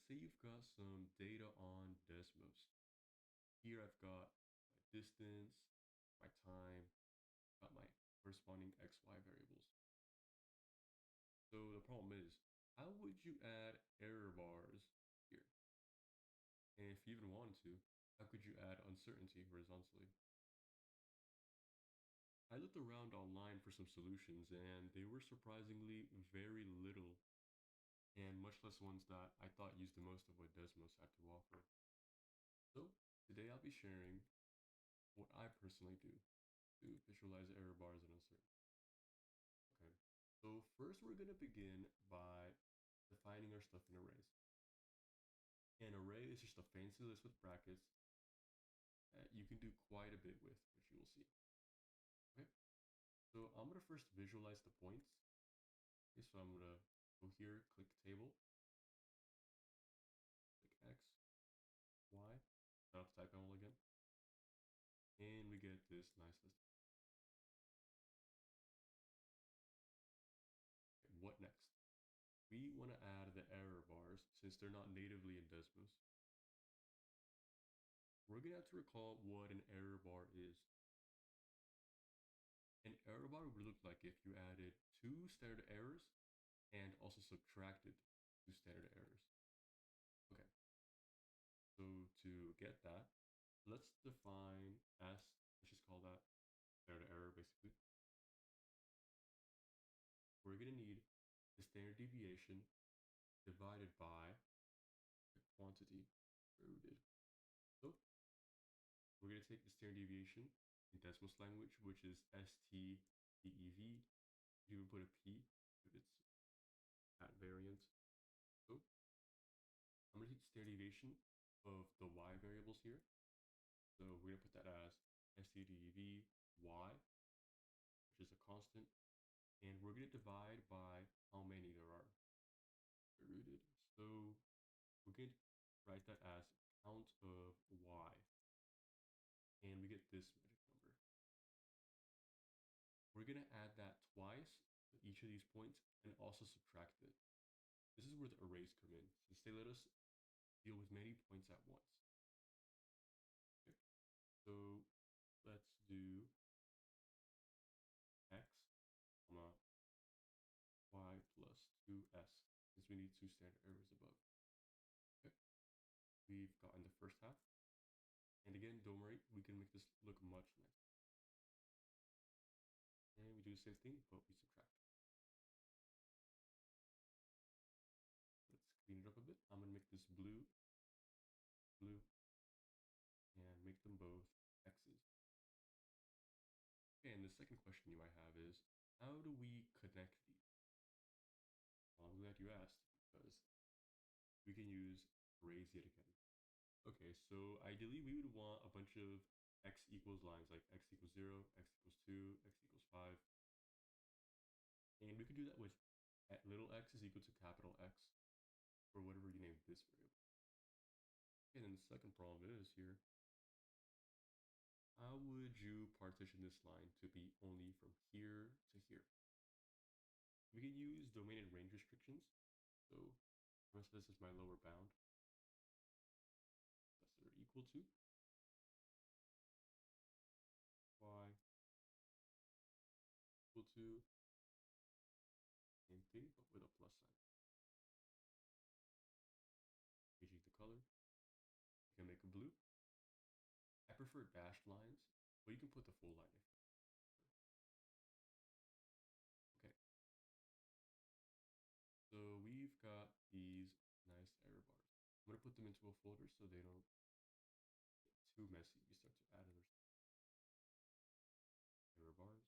let's say you've got some data on Desmos. Here I've got my distance, my time, got my corresponding XY variables. So the problem is, how would you add error bars here? And if you even wanted to, how could you add uncertainty horizontally? I looked around online for some solutions and they were surprisingly very little and much less ones that I thought used the most of what Desmos had to offer. So today I'll be sharing what I personally do to visualize error bars and uncertainty. Okay, so first we're gonna begin by defining our stuff in arrays. An array is just a fancy list with brackets that you can do quite a bit with, which you will see. Okay, so I'm gonna first visualize the points. Okay, so I'm gonna go here, click table, click X, Y, not have to type it all again, and we get this nice list. Okay, what next? We want to add the error bars since they're not natively in Desmos. We're gonna have to recall what an error bar is. An error bar would look like if you added two standard errors and also subtracted two standard errors. Okay, so to get that, let's define S, let's just call that standard error basically. We're gonna need the standard deviation divided by the quantity rooted. So we're gonna take the standard deviation in Desmos language, which is STDEV. You even put a P if it's at variance. So I'm gonna take the standard deviation of the Y variables here. So we're gonna put that as STDEV Y, which is a constant, and we're gonna divide by how many there are rooted. So we're going to write that as count of Y, and we get this magic number. We're going to add that twice to each of these points and also subtract it. This is where the arrays come in, since they let us deal with many points at once. Okay. So let's do x, comma, y plus 2s, since we need two standard errors above. Okay. We've gotten the first half. And again, don't worry, we can make this look much nicer. And we do the same thing, but we subtract. Let's clean it up a bit. I'm gonna make this blue, blue, and make them both x's. Okay, and the second question you might have is, how do we connect these? Well, I'm glad you asked, because we can use arrays yet again. Okay, so ideally we would want a bunch of x equals lines, like x equals 0, x equals 2, x equals 5. And we could do that with little x is equal to capital X, or whatever you name this variable. And then the second problem is here, how would you partition this line to be only from here to here? We can use domain and range restrictions. So this is my lower bound. That's equal to y equal to same thing, but with a plus sign. Changing the color. You can make a blue. I prefer dashed lines, but you can put the full line if you prefer. Okay. So we've got these nice error bars. I'm gonna put them into a folder so they don't get too messy. We start to add other error bars.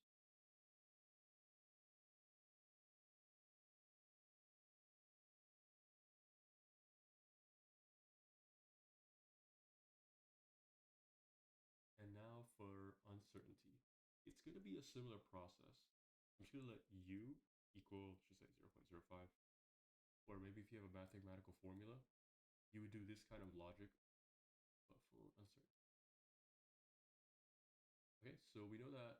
And now for uncertainty. It's going to be a similar process. I'm just going to let u equal, just say 0.05. Or maybe if you have a mathematical formula, you would do this kind of logic, but for uncertainty. Okay, so we know that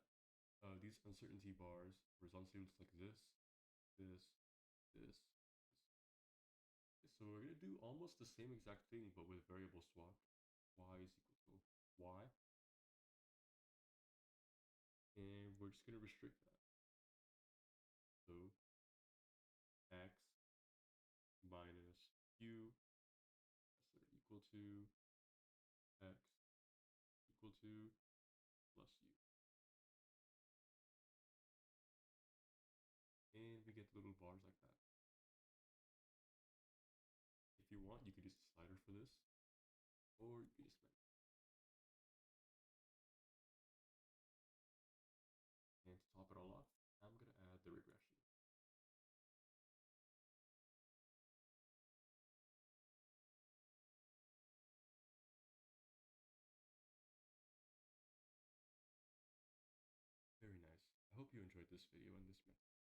these uncertainty bars horizontally looks like this, this, this, this. So what we're going to do almost the same exact thing, but with variable swap. Y is equal to Y. And we're just going to restrict that. So X minus Q equal to X equal to plus U. And we get little bars like that. If you want, you could use a slider for this, or you could just make. And to top it all off, I'm going to add the regression. Very nice. I hope you enjoyed this video and this method.